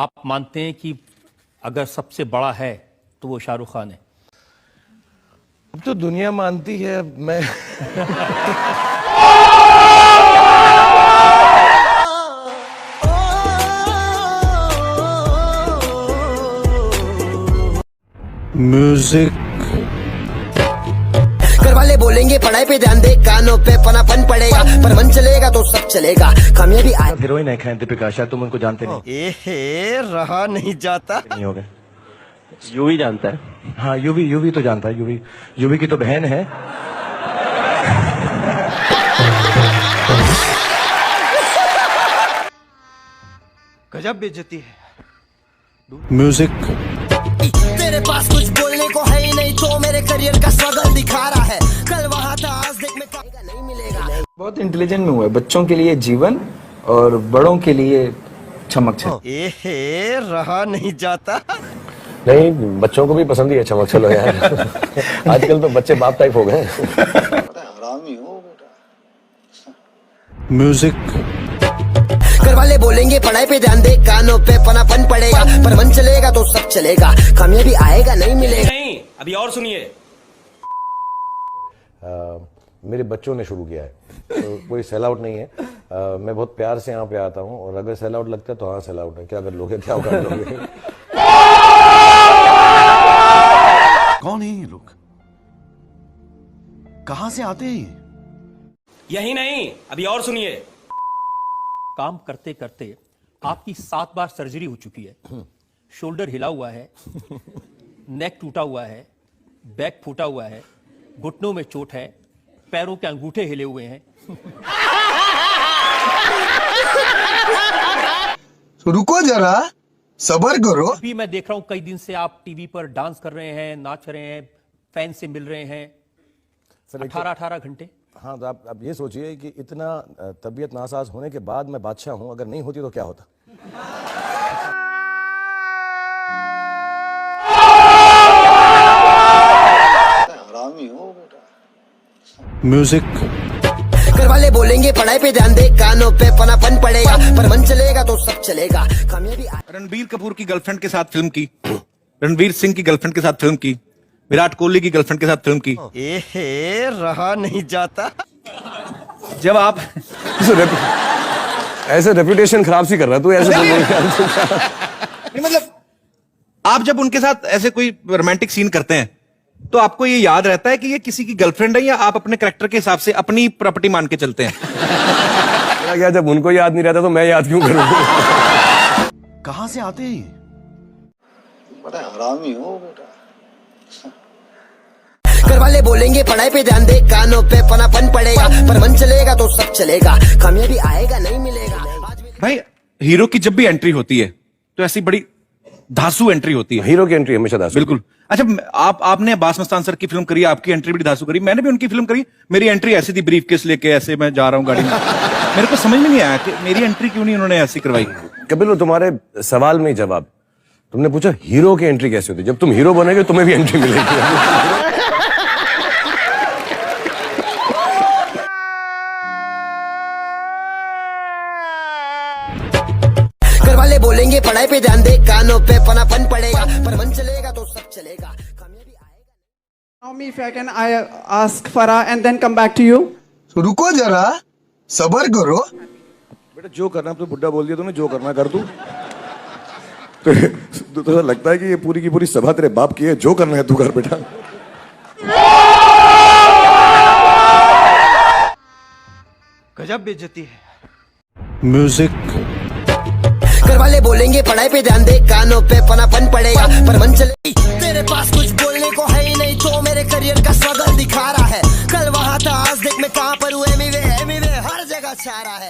आप मानते हैं कि अगर सबसे बड़ा है तो वो शाहरुख खान है? अब तो दुनिया मानती है। मैं म्यूजिक घर वाले बोलेंगे पढ़ाई पे ध्यान दे, कानों पे पनापन पड़ेगा, पर मन चलेगा तो सब चलेगा। कामयाबी आए। हीरोइन है दीपिका, शायद तुम उनको जानते नहीं। रहा नहीं जाता। नहीं हो गए। यूवी जानता है। हाँ, यूवी तो जानता है। यूवी की तो बहन है। गजब बेइज्जती है। म्यूजिक तेरे पास कुछ बोलने को है ही नहीं, तो मेरे करियर का स्ट्रगल दिखा रहा है। कल वहाँ था, आज देख में नहीं मिलेगा। बहुत इंटेलिजेंट में हुआ है। बच्चों के लिए जीवन और बड़ों के लिए चमक छल्लो। रहा नहीं जाता। नहीं, बच्चों को भी पसंद ही है चमक चलो यार। आजकल तो बच्चे बाप टाइप हो गए। म्यूजिक घर वाले बोलेंगे पढ़ाई पे ध्यान दे, कानों पे पनापन पड़ेगा, पर मन चलेगा तो सब चलेगा। कामयाबी आएगा नहीं मिलेगा। नहीं, अभी और सुनिए। मेरे बच्चों ने शुरू किया है, तो कोई सेल आउट नहीं है। मैं बहुत प्यार से यहाँ पे आता हूँ, और अगर सेल आउट लगता है तो हाँ सेल आउट है। क्या कर लोगे, क्या कर लोगे? कौन है ये लोग? कहां से आते हैं ये? यही नहीं, अभी और सुनिए। काम करते करते आपकी 7 बार सर्जरी हो चुकी है। शोल्डर हिला हुआ है, नेक टूटा हुआ है, बैक फूटा हुआ है, घुटनों में चोट है, पैरों के अंगूठे हिले हुए हैं। तो रुको जरा, सब्र करो। अभी मैं देख रहा हूं कई दिन से आप टीवी पर डांस कर रहे हैं, नाच रहे हैं, फैन से मिल रहे हैं 18-18 घंटे। हाँ, तो आप ये सोचिए कि इतना तबीयत नासाज होने के बाद मैं बादशाह हूँ, अगर नहीं होती तो क्या होता? म्यूजिक घर वाले बोलेंगे पढ़ाई पे ध्यान दे, कानों पे पनापन पड़ेगा, पर मन चलेगा तो सब चलेगा। कामयाबी रणबीर कपूर की गर्लफ्रेंड के साथ फिल्म की, रणवीर सिंह की गर्लफ्रेंड के साथ फिल्म की, विराट कोहली की गर्लफ्रेंड के साथ फिल्म की। रहा नहीं जाता। जब आप ऐसे रेपुटेशन खराब सी कर रहा है तू, ऐसे नहीं, मतलब आप जब उनके साथ ऐसे कोई रोमांटिक सीन करते हैं तो आपको ये याद रहता है कि ये किसी की गर्लफ्रेंड है, या आप अपने कैरेक्टर के हिसाब से अपनी प्रॉपर्टी मान के चलते हैं? क्या, जब उनको याद नहीं रहता तो मैं याद क्यों करूं? कहां से आते हैं ये? बड़ा हरामी हो बेटा। घर वाले बोलेंगे पढ़ाई पे ध्यान दे, कानों पे पनापन पड़ेगा, पर मन चलेगा तो सब चलेगा। कामयाबी आएगा नहीं मिलेगा। भाई, हीरो की जब भी एंट्री होती है तो ऐसी बड़ी धांसू एंट्री होती है। हीरो की एंट्री हमेशा धांसू। बिल्कुल। अच्छा, आपने अब्बास मस्तान सर की फिल्म करी, आपकी एंट्री बड़ी धांसू करी। मैंने भी उनकी फिल्म करी, मेरी एंट्री ऐसी थी, ब्रीफकेस लेके ऐसे मैं जा रहा हूँ गाड़ी में। मेरे को समझ में नहीं आया कि मेरी एंट्री क्यों नहीं उन्होंने ऐसी करवाई। कपिल, वो तुम्हारे सवाल में ही जवाब। तुमने पूछा हीरो की एंट्री कैसे होती है, जब तुम हीरो बनेगे तुम्हें भी एंट्री मिलेगी। घर वाले बोलेंगे पढ़ाई पे ध्यान दे, कानों पे पनापन पड़ेगा, पर मन चलेगा तो सब चलेगा। कामयाबी आएगा। Now me if I can ask Farah and then come back to you. तो रुको जरा, सब्र करो। बेटा, जो करना है, तो बुड्ढा बोल दिया तुमने, जो करना है कर तू। तो लगता है कि ये पूरी की पूरी सभा तेरे बाप की है। जो करना है तू कर बेटा। गजब बेइज्जती है। म्यूजिक घर वाले बोलेंगे पढ़ाई पे ध्यान दे, कानों पे पनापन पड़ेगा, पर मन चले। तेरे पास कुछ बोलने को है ही नहीं, तो मेरे करियर का स्ट्रगल दिखा रहा है। कल वहाँ था, आज देख मैं कहाँ पर हूँ। एमीवे हर जगह छा रहा है।